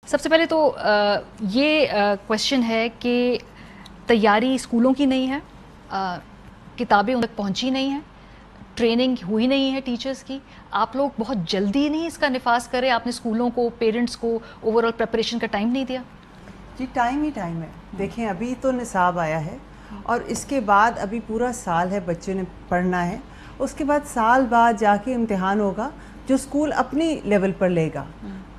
سب سے پہلے تو یہ کویشچن ہے کہ تیاری اسکولوں کی نہیں ہے, کتابیں ان تک پہنچی نہیں ہیں, ٹریننگ ہوئی نہیں ہے ٹیچرز کی. آپ لوگ بہت جلدی نہیں اس کا نفاذ کرے, آپ نے اسکولوں کو, پیرنٹس کو اوور آل پریپریشن کا ٹائم نہیں دیا؟ جی ٹائم ہی ٹائم ہے. دیکھیں ابھی تو نصاب آیا ہے اور اس کے بعد ابھی پورا سال ہے بچے نے پڑھنا ہے. اس کے بعد سال بعد جا کے امتحان ہوگا جو اسکول اپنی لیول پر لے گا.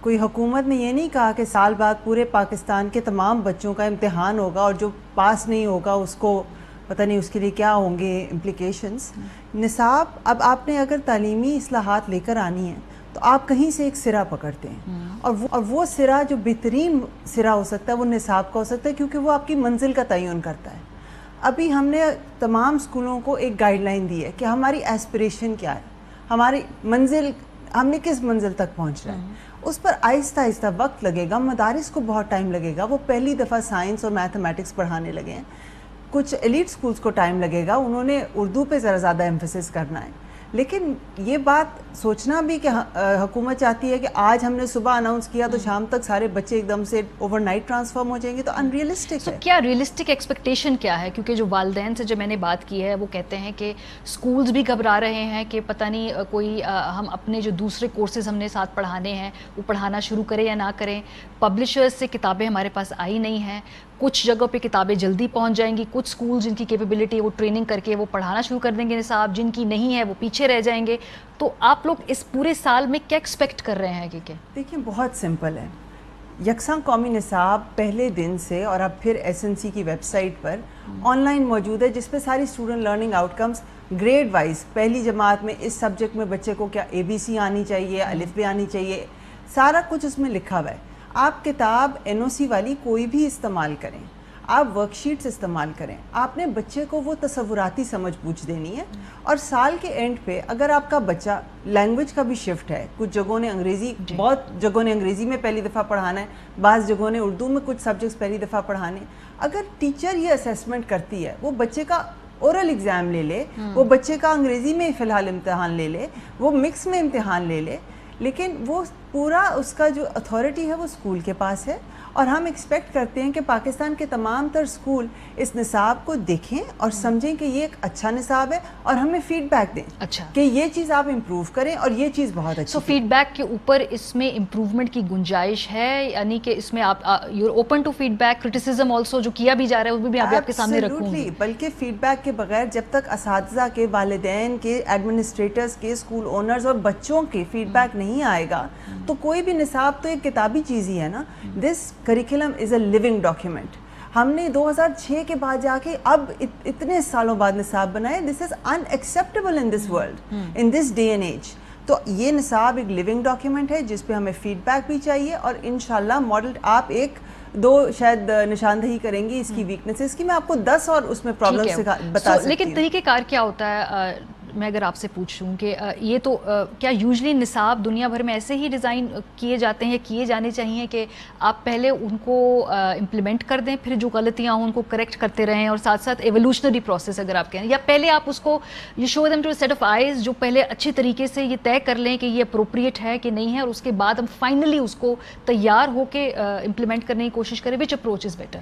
کوئی حکومت نے یہ نہیں کہا کہ سال بعد پورے پاکستان کے تمام بچوں کا امتحان ہوگا اور جو پاس نہیں ہوگا اس کو پتہ نہیں اس کے لیے کیا ہوں گے امپلیکیشنز. نصاب اب آپ نے اگر تعلیمی اصلاحات لے کر آنی ہے تو آپ کہیں سے ایک سرا پکڑتے ہیں اور وہ سرا جو بہترین سرا ہو سکتا ہے وہ نصاب کا ہو سکتا ہے کیونکہ وہ آپ کی منزل کا تعین کرتا ہے. ابھی ہم نے تمام اسکولوں کو ایک گائیڈ لائن دی ہے کہ ہماری ایسپریشن کیا ہے, ہماری منزل, ہم نے کس منزل تک پہنچنا ہے. اس پر آہستہ آہستہ وقت لگے گا. مدارس کو بہت ٹائم لگے گا, وہ پہلی دفعہ سائنس اور میتھمیٹکس پڑھانے لگے ہیں. کچھ ایلیٹ سکولز کو ٹائم لگے گا, انہوں نے اردو پہ ذرا زیادہ ایمفیسس کرنا ہے. لیکن یہ بات سوچنا بھی کہ حکومت چاہتی ہے کہ آج ہم نے صبح اناؤنس کیا تو شام تک سارے بچے ایک دم سے اوور نائٹ ٹرانسفارم ہو جائیں گے, تو ان ریئلسٹک ہے. کیا ریئلسٹک ایکسپیکٹیشن کیا ہے؟ کیونکہ جو والدین سے جب میں نے بات کی ہے وہ کہتے ہیں کہ اسکولز بھی گھبرا رہے ہیں کہ پتہ نہیں کوئی ہم اپنے جو دوسرے کورسز ہم نے ساتھ پڑھانے ہیں وہ پڑھانا شروع کریں یا نہ کریں. پبلشرز سے کتابیں ہمارے پاس آئی نہیں ہیں, کچھ جگہوں پہ کتابیں جلدی پہنچ جائیں گی, کچھ اسکول جن کی کیپیبلٹی ہے وہ ٹریننگ کر کے وہ پڑھانا شروع کر دیں گے نصاب, جن کی نہیں ہے وہ پیچھے رہ جائیں گے. تو آپ لوگ اس پورے سال میں کیا ایکسپیکٹ کر رہے ہیں؟ کہ دیکھیں بہت سمپل ہے. یکساں قومی نصاب پہلے دن سے اور اب پھر ایس این سی کی ویب سائٹ پر آن لائن موجود ہے جس پہ ساری student learning outcomes grade wise, پہلی جماعت میں اس سبجیکٹ میں بچے کو کیا ABC آنی چاہیے, الف ب آنی چاہیے, سارا کچھ اس میں لکھا ہوا ہے. آپ کتاب NOC والی کوئی بھی استعمال کریں, آپ ورک شیٹس استعمال کریں, آپ نے بچے کو وہ تصوراتی سمجھ بوجھ دینی ہے. اور سال کے اینڈ پہ اگر آپ کا بچہ لینگویج کا بھی شفٹ ہے, کچھ جگہوں نے انگریزی, بہت جگہوں نے انگریزی میں پہلی دفعہ پڑھانا ہے, بعض جگہوں نے اردو میں کچھ سبجیکٹس پہلی دفعہ پڑھانے, اگر ٹیچر یہ اسیسمنٹ کرتی ہے, وہ بچے کا اورل ایگزام لے لے, وہ بچے کا انگریزی میں فی الحال امتحان لے لے, وہ مکس میں امتحان لے لے, لیکن وہ پورا اس کا جو اتھارٹی ہے وہ اسکول کے پاس ہے. اور ہم ایکسپیکٹ کرتے ہیں کہ پاکستان کے تمام تر اسکول اس نصاب کو دیکھیں اور سمجھیں کہ یہ ایک اچھا نصاب ہے اور ہمیں فیڈ بیک دیں کہ یہ چیز آپ امپروو کریں اور یہ چیز بہت اچھی. سو فیڈ بیک کے اوپر اس میں امپروومنٹ کی گنجائش ہے, یعنی کہ اس میں آپ you are open to feedback, criticism also جو کیا بھی جا رہا ہے وہ بھی آپ کے سامنے رکھوں گی. بلکہ فیڈ بیک کے بغیر جب تک اساتذہ کے, والدین کے, ایڈمنسٹریٹرز کے, اسکول اونرز اور بچوں کے فیڈ بیک نہیں آئے گا تو کوئی بھی نصاب تو ایک کتابی چیز ہی ہے نا. This curriculum is a living document. ہم نے 2006 کے بعد جا کے اب اتنے سالوں بعد نصاب بنائے. This is an acceptable in this world, in this day and age. تو یہ نصاب ایک لیونگ ڈاکیومنٹ ہے جس پہ ہمیں فیڈ بیک بھی چاہیے اور انشاءاللہ ماڈل آپ ایک دو شاید نشاندہی کریں گی اس کی ویکنیسز کی, میں آپ کو 10 اور اس میں پرابلم بتا سکتی ہوں. لیکن طریقہ کار کیا ہوتا ہے, میں اگر آپ سے پوچھوں کہ یہ تو کیا یوزلی نصاب دنیا بھر میں ایسے ہی ڈیزائن کیے جاتے ہیں یا کیے جانے چاہیے کہ آپ پہلے ان کو امپلیمنٹ کر دیں, پھر جو غلطیاں ہوں ان کو کریکٹ کرتے رہیں, اور ساتھ ساتھ ایولیوشنری پروسیس اگر آپ کہیں, یا پہلے آپ اس کو you show them to set of eyes جو پہلے اچھی طریقے سے یہ طے کر لیں کہ یہ اپروپریٹ ہے کہ نہیں ہے, اور اس کے بعد ہم فائنلی اس کو تیار ہو کے امپلیمنٹ کرنے کی کوشش کریں. Which approach is better?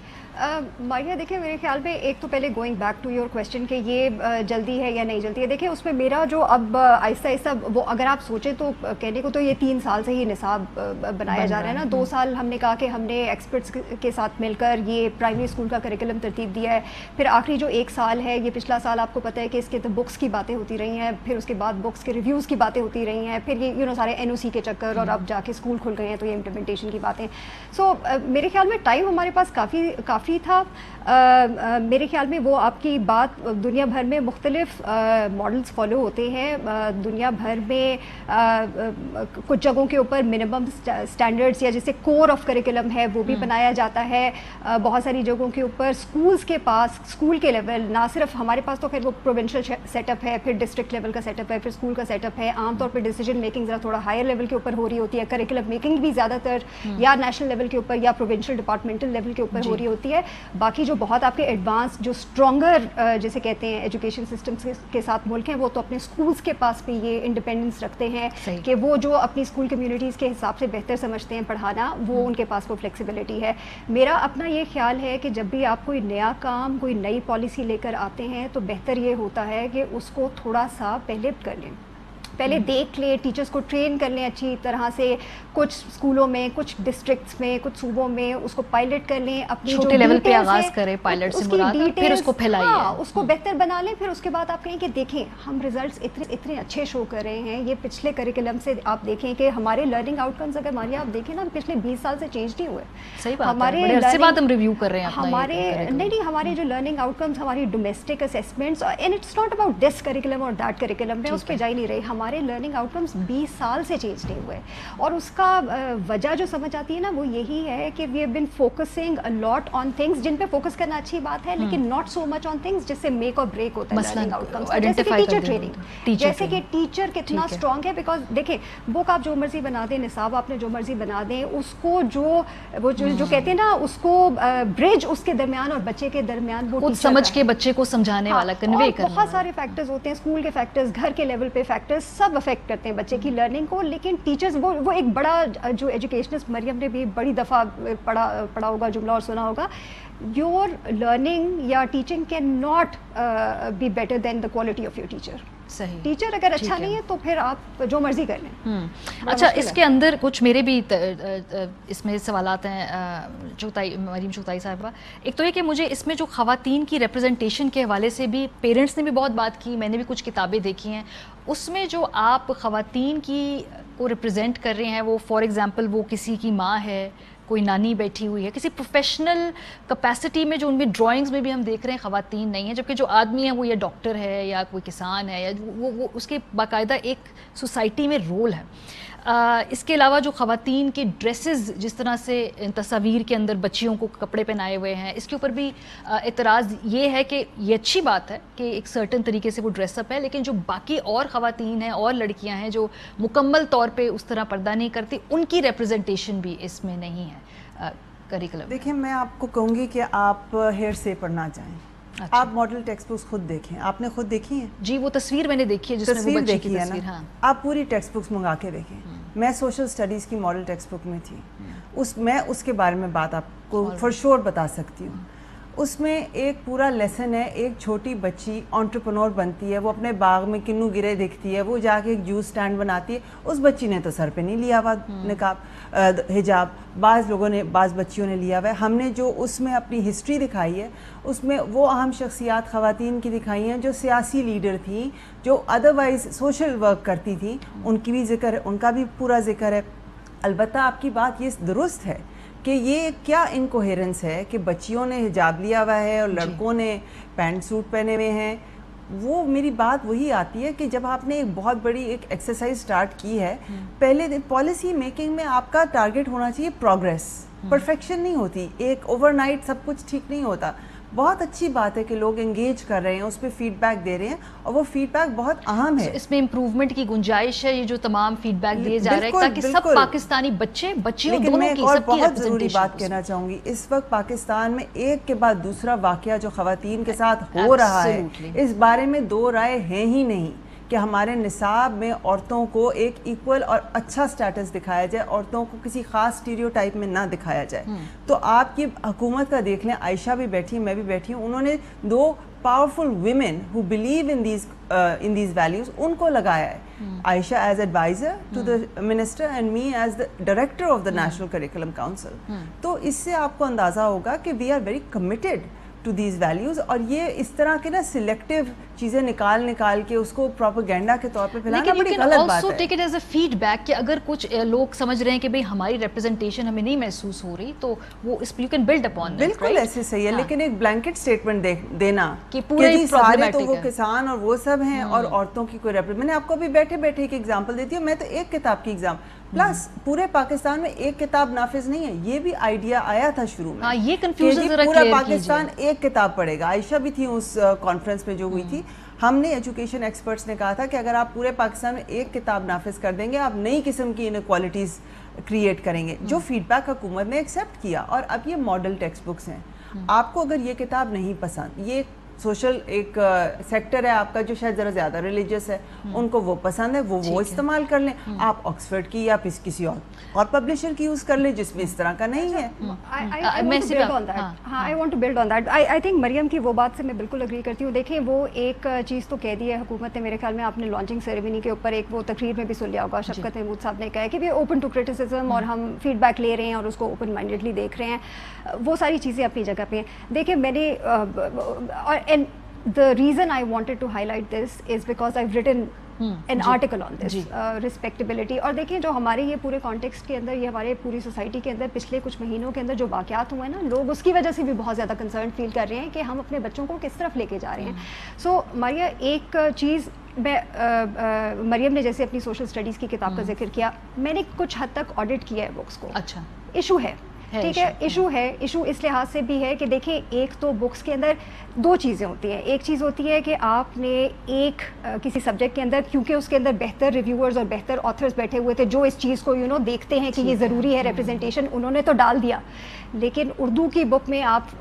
Maria دیکھیں میرے خیال میں ایک تو پہلے going back to your question کہ یہ جلدی ہے یا نہیں جلدی ہے, دیکھیں اس میں میرا جو اب آہستہ آہستہ وہ اگر آپ سوچیں تو کہنے کو تو یہ 3 سال سے ہی نصاب بنایا جا رہا ہے نا. 2 سال ہم نے کہا کہ ہم نے ایکسپرٹس کے ساتھ مل کر یہ پرائمری اسکول کا کریکولم ترتیب دیا ہے, پھر آخری جو 1 سال ہے یہ پچھلا سال آپ کو پتہ ہے کہ اس کے تو بکس کی باتیں ہوتی رہی ہیں, پھر اس کے بعد بکس کے ریویوز کی باتیں ہوتی رہی ہیں, پھر یہ سارے NOC کے چکر, اور اب جا کے اسکول کھل گئے ہیں تو یہ امپلیمنٹیشن کی باتیں. سو میرے خیال میں ٹائم ہمارے پاس کافی تھا. میرے خیال میں وہ آپ کی بات, دنیا بھر میں مختلف ماڈلز فالو ہوتے ہیں, دنیا بھر میں کچھ جگہوں کے اوپر منیمم اسٹینڈرڈس یا جیسے کور آف کریکولم ہے وہ بھی بنایا جاتا ہے. بہت ساری جگہوں کے اوپر اسکولز کے پاس, اسکول کے لیول, نہ صرف ہمارے پاس تو خیر وہ پروونشل سیٹ اپ ہے, پھر ڈسٹرکٹ لیول کا سیٹ اپ ہے, پھر اسکول کا سیٹ اپ ہے. عام طور پہ ڈیسیجن میکنگ ذرا تھوڑا ہائر لیول کے اوپر ہو رہی ہوتی ہے, کریکولم میکنگ بھی زیادہ تر یا نیشنل لیول کے اوپر یا پروونشل ڈپارٹمنٹل لیول کے اوپر ہو رہی ہوتی ہے. ہے. باقی جو بہت آپ کے ایڈوانس جو اسٹرانگر جیسے کہتے ہیں ایجوکیشن سسٹمس کے ساتھ ملک ہیں, وہ تو اپنے اسکولس کے پاس بھی یہ انڈیپینڈنس رکھتے ہیں کہ وہ جو اپنی اسکول کمیونٹیز کے حساب سے بہتر سمجھتے ہیں پڑھانا, وہ ان کے پاس وہ فلیکسیبلٹی ہے. میرا اپنا یہ خیال ہے کہ جب بھی آپ کوئی نیا کام, کوئی نئی پالیسی لے کر آتے ہیں تو بہتر یہ ہوتا ہے کہ اس کو تھوڑا سا پہلے کر لیں, پہلے دیکھ لیں, ٹیچرس کو ٹرین کر لیں اچھی طرح سے, کچھ اسکولوں میں, کچھ ڈسٹرکٹس میں, کچھ صوبوں میں اس کو پائلٹ کر لیں, اپنی چھوٹے لیول پہ آغاز کریں پائلٹ سے مراد, پھر اس کو پھیلائیے, اس کو بہتر بنا لیں. پھر اس کے بعد آپ کہیں کہ دیکھیں ہم ریزلٹس اتنے اچھے شو کر رہے ہیں, یہ پچھلے کریکولم سے آپ دیکھیں کہ ہمارے لرننگ آؤٹ کمز اگر مانیے آپ دیکھیں نا پچھلے 20 سال سے چینج نہیں ہوئے. صحیح بات ہے, بڑے عرصے بعد ہم ریویو کر رہے ہیں ہمارے جو لرننگ آؤٹ کمز, ہماری domestic assessments, and it's not about this curriculum اور دیٹ کریکولم, میں اس پہ جا ہی نہیں رہی, ہمارے لرننگ آؤٹ کمز 20 سال سے چینج نہیں ہوئے. اور اس کا وجہ جو سمجھ آتی ہے نا وہ یہی ہے کہ we have been focusing a lot on things جن پہ فوکس کرنا اچھی بات ہے, لیکن not so much on things جس سے میک اور بریک ہوتا ہے لرننگ آؤٹ کمز, جیسے کہ ٹیچر ٹریننگ, جیسے کہ ٹیچر کتنا اسٹرانگ ہے. بیکاز دیکھیں بک آپ جو مرضی بنا دیں, نصاب آپ نے جو مرضی بنا دیں, اس کو جو کہتے ہیں نا اس کو برج اس کے درمیان اور بچے کے درمیان وہ سمجھ کے بچے کو سمجھانے والا, کنوے کرنا. بہت سارے فیکٹرز ہوتے ہیں, اسکول کے فیکٹرز, گھر کے لیول پہ فیکٹرز, سب افیکٹ کرتے ہیں بچے کی لرننگ کو. لیکن ٹیچرز وہ ایک بڑا جو ایجوکیشنسٹ مریم نے بھی بڑی دفعہ پڑھا ہوگا جملہ اور سنا ہوگا, یور لرننگ یا teaching can not be better than the quality of your teacher. صحیح, ٹیچر اگر اچھا نہیں ہے تو پھر آپ جو مرضی کر لیں. اچھا, اس کے اندر کچھ میرے بھی اس میں سوالات ہیں مریم چغتائی صاحبہ. ایک تو یہ کہ مجھے اس میں جو خواتین کی ریپرزنٹیشن کے حوالے سے بھی پیرنٹس نے بھی بہت بات کی, میں نے بھی کچھ کتابیں دیکھی ہیں, اس میں جو آپ خواتین کی کو ریپرزینٹ کر رہے ہیں, وہ فار ایگزامپل وہ کسی کی ماں ہے, کوئی نانی بیٹھی ہوئی ہے, کسی پروفیشنل کیپیسٹی میں, جو ان میں ڈرائنگز میں بھی ہم دیکھ رہے ہیں خواتین نہیں ہیں, جبکہ جو آدمی ہے وہ یا ڈاکٹر ہے یا کوئی کسان ہے, یا وہ اس کے باقاعدہ ایک سوسائٹی میں رول ہے. اس کے علاوہ جو خواتین کے ڈریسز جس طرح سے تصاویر کے اندر بچیوں کو کپڑے پہنائے ہوئے ہیں, اس کے اوپر بھی اعتراض یہ ہے کہ یہ اچھی بات ہے کہ ایک سرٹن طریقے سے وہ ڈریس اپ ہے, لیکن جو باقی اور خواتین ہیں اور لڑکیاں ہیں جو مکمل طور پہ اس طرح پردہ نہیں کرتی, ان کی ریپرزنٹیشن بھی اس میں نہیں ہے کریکولم. دیکھیں میں آپ کو کہوں گی کہ آپ ہیئر سے پڑھنا چاہیں, آپ ماڈل ٹیکسٹ بکس خود دیکھیں. آپ نے خود دیکھی ہیں؟ جی, وہ تصویر میں نے دیکھی ہے جس میں وہ بچی کی تصویر. ہاں, آپ پوری ٹیکسٹ بکس منگا کے دیکھیں. میں سوشل سٹڈیز کی ماڈل ٹیکسٹ بک میں تھی, میں اس کے بارے میں بات آپ کو فور شور بتا سکتی ہوں. اس میں ایک پورا لیسن ہے, ایک چھوٹی بچی انٹرپرنور بنتی ہے, وہ اپنے باغ میں کنو گرے دیکھتی ہے, وہ جا کے ایک جوس سٹینڈ بناتی ہے. اس بچی نے تو سر پہ نہیں لیا ہوا نقاب حجاب, بعض بچیوں نے لیا ہوا ہے. ہم نے جو اس میں اپنی ہسٹری دکھائی ہے, اس میں وہ اہم شخصیات خواتین کی دکھائی ہیں جو سیاسی لیڈر تھیں, جو ادروائز سوشل ورک کرتی تھیں, ان کی بھی ذکر ہے, ان کا بھی پورا ذکر ہے. البتہ آپ کی بات یہ درست ہے کہ یہ کیا انکوہیرنس ہے کہ بچیوں نے حجاب لیا ہوا ہے اور لڑکوں نے پینٹ سوٹ پہنے ہوئے ہیں. وہ میری بات وہی آتی ہے کہ جب آپ نے ایک بہت بڑی ایک ایکسرسائز سٹارٹ کی ہے, پہلے پالیسی میکنگ میں آپ کا ٹارگٹ ہونا چاہیے پروگریس. پرفیکشن نہیں ہوتی, ایک اوور نائٹ سب کچھ ٹھیک نہیں ہوتا. بہت اچھی بات ہے کہ لوگ انگیج کر رہے ہیں, اس پہ فیڈ بیک دے رہے ہیں, اور وہ فیڈ بیک بہت اہم ہے. اس میں امپروومنٹ کی گنجائش ہے, یہ جو تمام فیڈ بیک دیے جا رہے ہیں تاکہ سب پاکستانی بچیوں دونوں کی سب کی بہت ضروری بات کہنا چاہوں گی. اس وقت پاکستان میں ایک کے بعد دوسرا واقعہ جو خواتین کے ساتھ ہو رہا ہے, اس بارے میں دو رائے ہیں ہی نہیں کہ ہمارے نصاب میں عورتوں کو ایک ایکول اور اچھا سٹیٹس دکھایا جائے, عورتوں کو کسی خاص اسٹیریوٹائپ میں نہ دکھایا جائے. تو آپ کی حکومت کا دیکھ لیں, عائشہ بھی بیٹھی, میں بھی بیٹھی ہوں, انہوں نے دو powerful women who believe in these values ان کو لگایا ہے. Ayesha as advisor to the minister and me as the director of the national curriculum council. تو اس سے آپ کو اندازہ ہوگا کہ we are very committed to these values. اور یہ اس طرح کے نا سلیکٹیو چیزیں نکال کے اس کو پروپیگنڈا کے طور پہ پھیلانا بڑی غلط بات ہے. Take it as a feedback کہ اگر کچھ لوگ سمجھ رہے ہیں کہ بھئی ہماری ریپرزنٹیشن ہمیں نہیں محسوس ہو رہی, تو وہ اس یو کین بلڈ اپون. بالکل ایسے صحیح ہے, لیکن ایک بلینکٹ سٹیٹمنٹ دینا کہ پورے سارے تو وہ کسان اور وہ سب ہیں اور عورتوں کی کوئی میں نے آپ کو بھی بیٹھے ایک ایگزامپل دیتی ہوں. میں تو ایک کتاب کی ایگزامپل, پلس پورے پاکستان میں ایک کتاب نافذ نہیں ہے. یہ بھی آئیڈیا آیا تھا شروع میں, یہ کنفیوژن ذرا پورا پاکستان ایک کتاب پڑھے گا. عائشہ بھی تھی اس کانفرنس میں جو ہوئی تھی. ہم نے ایجوکیشن ایکسپرٹس نے کہا تھا کہ اگر آپ پورے پاکستان میں ایک کتاب نافذ کر دیں گے, آپ نئی قسم کی انیکوالٹیز کریٹ کریں گے, جو فیڈ بیک حکومت نے ایکسیپٹ کیا. اور اب یہ ماڈل ٹیکسٹ بکس ہیں. آپ کو اگر یہ کتاب نہیں پسند, یہ سوشل ایک سیکٹر ہے آپ کا جو شاید ذرا زیادہ ریلیجیس ہے, ان کو وہ پسند ہے, وہ استعمال کر لیں. آپ آکسفورڈ کی یا کسی اور پبلشر کی یوز کر لیں جس میں اس طرح کا نہیں ہے. I want to build on that. I think مریم کی وہ بات سے میں بالکل اگری کرتی ہوں. دیکھیں وہ ایک چیز تو کہہ دی ہے حکومت نے, میرے خیال میں آپ نے لانچنگ سیریمنی کے اوپر ایک وہ تقریر میں بھی سن لیا ہوگا, شفقت محمود صاحب نے کہا ہے کہ وہ اوپن ٹو کرٹیسزم اور ہم فیڈ بیک لے رہے ہیں اور اس کو اوپن مائنڈیڈلی دیکھ رہے ہیں. وہ ساری چیزیں اپنی جگہ پہ ہیں. دیکھیں میں نے the reason I wanted to highlight this is because I've written an article on this respectability. اور دیکھیں جو ہمارے یہ پورے کانٹیکسٹ کے اندر, یہ ہمارے پوری سوسائٹی کے اندر پچھلے کچھ مہینوں کے اندر جو واقعات ہوئے ہیں نا, لوگ اس کی وجہ سے بھی بہت زیادہ کنسرن فیل کر رہے ہیں کہ ہم اپنے بچوں کو کس طرف لے کے جا رہے ہیں. سو ماریا ایک چیز میں مریم نے جیسے اپنی سوشل اسٹڈیز کی کتاب کا ذکر کیا, میں نے کچھ حد تک آڈٹ کیا ہے بکس کو. اچھا ایشو ہے, ٹھیک ہے, ایشو ہے. ایشو اس لحاظ سے بھی ہے کہ دیکھیں ایک تو بکس کے اندر دو چیزیں ہوتی ہیں. ایک چیز ہوتی ہے کہ آپ نے ایک کسی سبجیکٹ کے اندر, کیونکہ اس کے اندر بہتر ریویورز اور بہتر آتھرز بیٹھے ہوئے تھے جو اس چیز کو دیکھتے ہیں کہ یہ ضروری ہے ریپرزنٹیشن, انہوں نے تو ڈال دیا. لیکن اردو کی بک میں آپ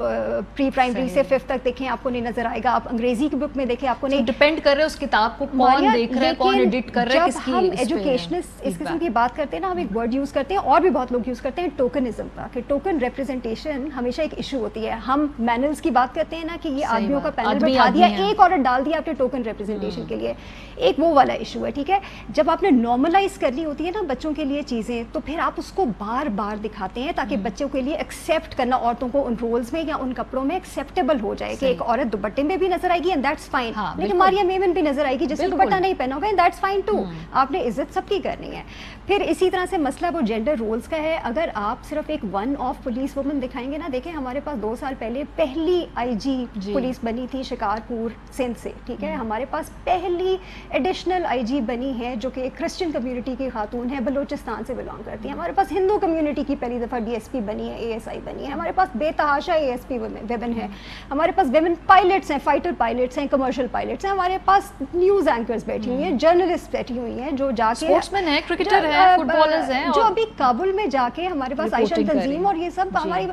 پری پرائمری سے 5th تک دیکھیں آپ کو نہیں نظر آئے گا. آپ انگریزی کی بک میں دیکھیں آپ کو نہیں. ڈپینڈ کر رہے اس کتاب کو کون دیکھ رہا ہے, کون ایڈٹ کر رہا ہے, کس کی. جب ہم ایجوکیشنسٹ اس قسم کی بات کرتے ہیں نا, ہم ایک ورڈ یوز کرتے ہیں اور بھی بہت لوگ یوز کرتے ہیں ٹوکنزم کا, کہ ٹوکن ریپرزنٹیشن ہمیشہ ایک ایشو ہوتی ہے. ہم مینلز کی بات کرتے ہیں نا کہ یہ آدمیوں کا پینل بٹھا دیا, ایک عورت ڈال دیا آپ نے ٹوکن ریپرزنٹیشن کے لیے, ایک وہ والا ایشو ہے. ٹھیک ہے, جب آپ نے نارملائز کرنی ہوتی ہے نا بچوں کے لیے چیزیں, تو پھر آپ اس کو بار بار دکھاتے ہیں تاکہ بچوں کے لیے ایکسیپٹ کرنا عورتوں کو ان رولز میں یا ان کپڑوں میں ایکسیپٹیبل ہو جائے, کہ ایک عورت دوپٹے میں بھی نظر آئے گی اینڈ دیٹس فائن, لیکن ماریا میمن بھی نظر آئے گی جس نے دوپٹہ نہیں پہنا ہوگا اینڈ دیٹس فائن ٹو. آپ نے عزت سب کی کرنی ہے. پھر اسی طرح سے مسئلہ وہ جینڈر رولز کا ہے. اگر آپ صرف ایک ون آف پولیس وومن دکھائیں گے نا, دیکھیں ہمارے پاس 2 سال پہلے پہلی آئی جی پولیس بنی تھی شکارپور سندھ سے. ٹھیک ہے, ہمارے پاس پہلی ایڈیشنل آئی جی بنی ہے جو کہ کرسچن کمیونٹی کی خاتون ہے, بلوچستان سے بلانگ کرتی ہے. ہمارے پاس ہندو کمیونٹی کی پہلی دفعہ ڈی ایس پی بنی ہے, اے ایس آئی بنی ہے. ہمارے پاس بے تحاشا اے ایس پی ویمن ہے. ہمارے پاس ویمن پائلٹس ہیں, فائٹر پائلٹس ہیں, کمرشل پائلٹس ہیں. ہمارے پاس نیوز اینکرز بیٹھی ہوئی ہیں, جرنلسٹ بیٹھی ہوئی ہیں جو جا کے اسپورٹسمین ہیں, کرکٹر ہیں, فٹ بالرز ہیں, جو ابھی کابل میں جا کے ہمارے پاس عائشہ تنظیم اور یہ سب ہماری.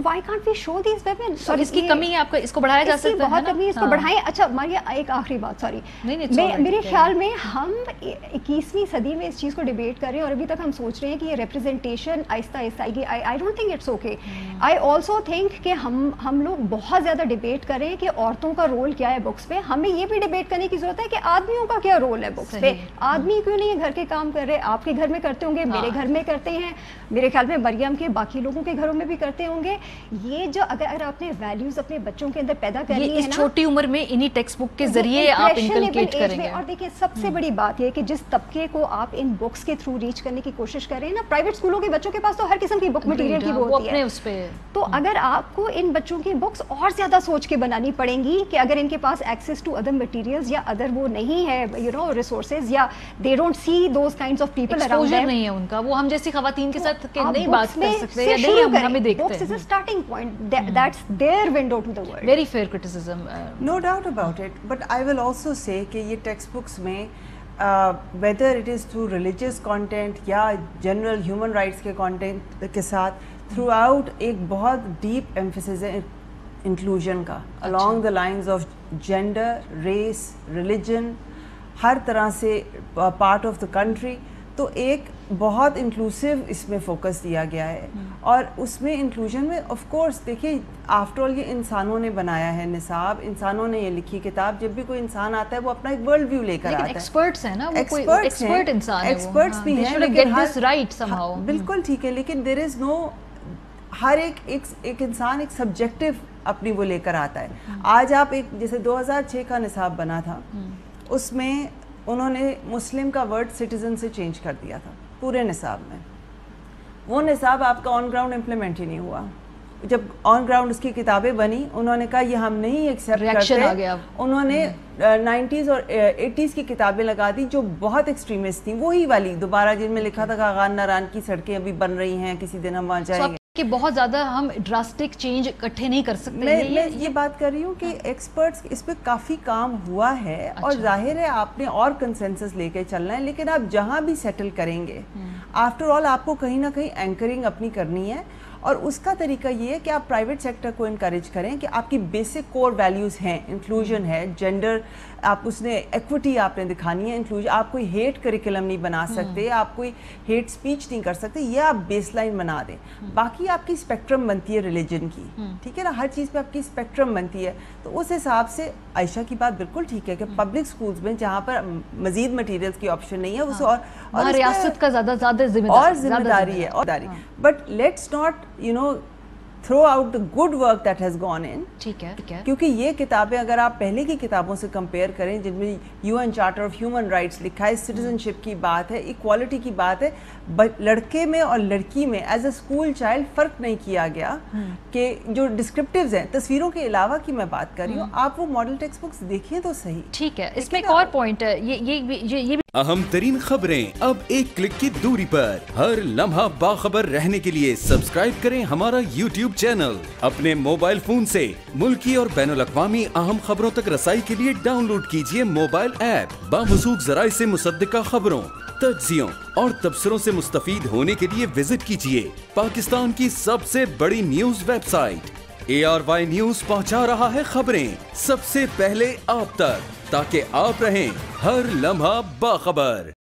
Why can't we show these women? اور اس کی کمی ہے, آپ کو اس کو بڑھایا جا سکتا ہے, بہت کمی ہے, اس کو بڑھائیں. اچھا ماریا ایک آخری بات, سوری, میرے خیال میں ہم 21ویں صدی میں اس چیز کو ڈیبیٹ کر رہے ہیں اور ابھی تک ہم سوچ رہے ہیں کہ یہ ریپرزنٹیشن آہستہ آہستہ آئے گی. I don't think it's okay. I also think کہ ہم لوگ بہت زیادہ ڈیبیٹ کر رہے ہیں کہ عورتوں کا رول کیا ہے بکس پہ. ہمیں یہ بھی ڈیبیٹ کرنے کی ضرورت ہے کہ آدمیوں کا کیا رول ہے بکس پہ. آدمی کیوں نہیں گھر کے کام کر رہے, آپ کے گھر میں کرتے ہوں گے, میرے گھر میں کرتے ہیں, میرے خیال میں مریم کے باقی لوگوں کے گھروں میں بھی کرتے ہوں گے. یہ جو اگر آپ نے ویلیوز اپنے بچوں کے اندر پیدا کرنی ہے نا, اس چھوٹی عمر میں انہی ٹیکسٹ بک کے ذریعے آپ انکلکیٹ کریں گے. اور دیکھیں سب سے بڑی بات یہ کہ جس طبقے کو آپ ان بکس کے تھرو ریچ کرنے کی کوشش کر رہے ہیں نا, پرائیویٹ اسکولوں کے بچوں کے پاس تو ہر قسم کی بک مٹیریل کی وہ ہوتی ہے, اس پہ تو اگر آپ کو ان بچوں کی بکس اور زیادہ سوچ کے بنانی پڑیں گی کہ اگر ان کے پاس ایکسیس ٹو ادر مٹیریلز یا ادر وہ نہیں ہے ریسورسز, یا they don't see those kinds of people around them, نہیں ہے ان کا, وہ ہم جیسی خواتین کے ساتھ نہیں بات کر سکتے یا نہیں ہمیں دیکھتے. Books is a starting point, that's their window to the world. Very fair criticism, no doubt about it, but I will also say کہ یہ ٹیکسٹ بکس میں whether it is through religious content یا general human rights کے content کے ساتھ, throughout ایک بہت deep emphasis ہے انکلوژن کا, along the lines of gender, race, religion, ہر طرح سے پارٹ آف دا کنٹری. تو ایک بہت انکلوسیو اس میں فوکس دیا گیا ہے, اور اس میں انکلوژن میں آف کورس دیکھیے آفٹر آل یہ انسانوں نے بنایا ہے نصاب, انسانوں نے یہ لکھی کتاب. جب بھی کوئی انسان آتا ہے وہ اپنا ایک ورلڈ ویو لے کر آتا ہے. ایکسپرٹس ہیں نا, وہ کوئی ایکسپرٹ انسان ہے, ایکسپرٹس بھی ہیں, لیکن بالکل ٹھیک ہے, لیکن دیر از نو, ہر ایک انسان ایک سبجیکٹو اپنی وہ لے کر آتا ہے. آج آپ ایک جیسے 2006 کا نصاب بنا تھا, اس میں انہوں نے مسلم کا ورڈ سٹیزن سے چینج کر دیا تھا پورے نصاب میں. وہ نصاب آپ کا آن گراؤنڈ امپلیمنٹ ہی نہیں ہوا. جب آن گراؤنڈ اس کی کتابیں بنی, انہوں نے کہا یہ ہم نہیں ایکسیپٹ کرتے. انہوں نے 90s اور 80s کی کتابیں لگا دی جو بہت ایکسٹریمسٹ تھیں, وہی والی دوبارہ جن میں لکھا تھا کہ آغان ناران کی سڑکیں ابھی بن رہی ہیں, کسی دن ہم وہاں جائیں گے. کہ بہت زیادہ ہم ڈراسٹک چینج اکٹھے نہیں کر سکتے. میں یہ بات کر رہی ہوں کہ ایکسپرٹس اس پہ کافی کام ہوا ہے, اور ظاہر ہے آپ نے اور کنسنسس لے کے چلنا ہے, لیکن آپ جہاں بھی سیٹل کریں گے آفٹر آل آپ کو کہیں نہ کہیں اینکرنگ اپنی کرنی ہے. اور اس کا طریقہ یہ ہے کہ آپ پرائیویٹ سیکٹر کو انکریج کریں کہ آپ کی بیسک کور ویلیوز ہیں, انکلوژن ہے, جینڈر, آپ اس نے ایکوٹی آپ نے دکھانی ہے, انکلوژن, آپ کوئی ہیٹ کریکولم نہیں بنا سکتے, آپ کوئی ہیٹ سپیچ نہیں کر سکتے, یہ آپ بیس لائن بنا دیں. باقی آپ کی اسپیکٹرم بنتی ہے ریلیجن کی, ٹھیک ہے نا, ہر چیز پہ آپ کی اسپیکٹرم بنتی ہے. تو اس حساب سے عائشہ کی بات بالکل ٹھیک ہے کہ پبلک اسکولز میں جہاں پر مزید مٹیریلز کی آپشن نہیں ہے اس اور ریاست کا زیادہ ذمہ داری ہے. But let's not throw out the good work that has gone in. ٹھیک ہے, کیونکہ یہ کتابیں اگر آپ پہلے کی کتابوں سے کمپیئر کریں جن میں UN charter of human rights لکھا ہے, سٹیزن شپ کی بات ہے, ایکوالٹی کی بات ہے, لڑکے میں اور لڑکی میں ایز اے اسکول چائلڈ فرق نہیں کیا گیا کہ جو ڈسکرپٹیوز ہیں تصویروں کے علاوہ کی میں بات کر رہی ہوں, آپ وہ ماڈل ٹیکسٹ بکس دیکھیں تو صحیح. ٹھیک ہے, اس میں ایک اور پوائنٹ ہے, یہ اہم ترین خبریں اب ایک کلک کی دوری پر. ہر لمحہ باخبر رہنے کے لیے سبسکرائب کریں ہمارا YouTube چینل. اپنے موبائل فون سے ملکی اور بین الاقوامی اہم خبروں تک رسائی کے لیے ڈاؤن لوڈ کیجیے موبائل ایپ. باموثوق ذرائع سے مصدقہ خبروں, تجزیوں اور تبصروں سے مستفید ہونے کے لیے وزٹ کیجیے پاکستان کی سب سے بڑی news website. ARY news پہنچا رہا ہے خبریں سب سے پہلے آپ تک, تاکہ آپ رہیں ہر لمحہ باخبر.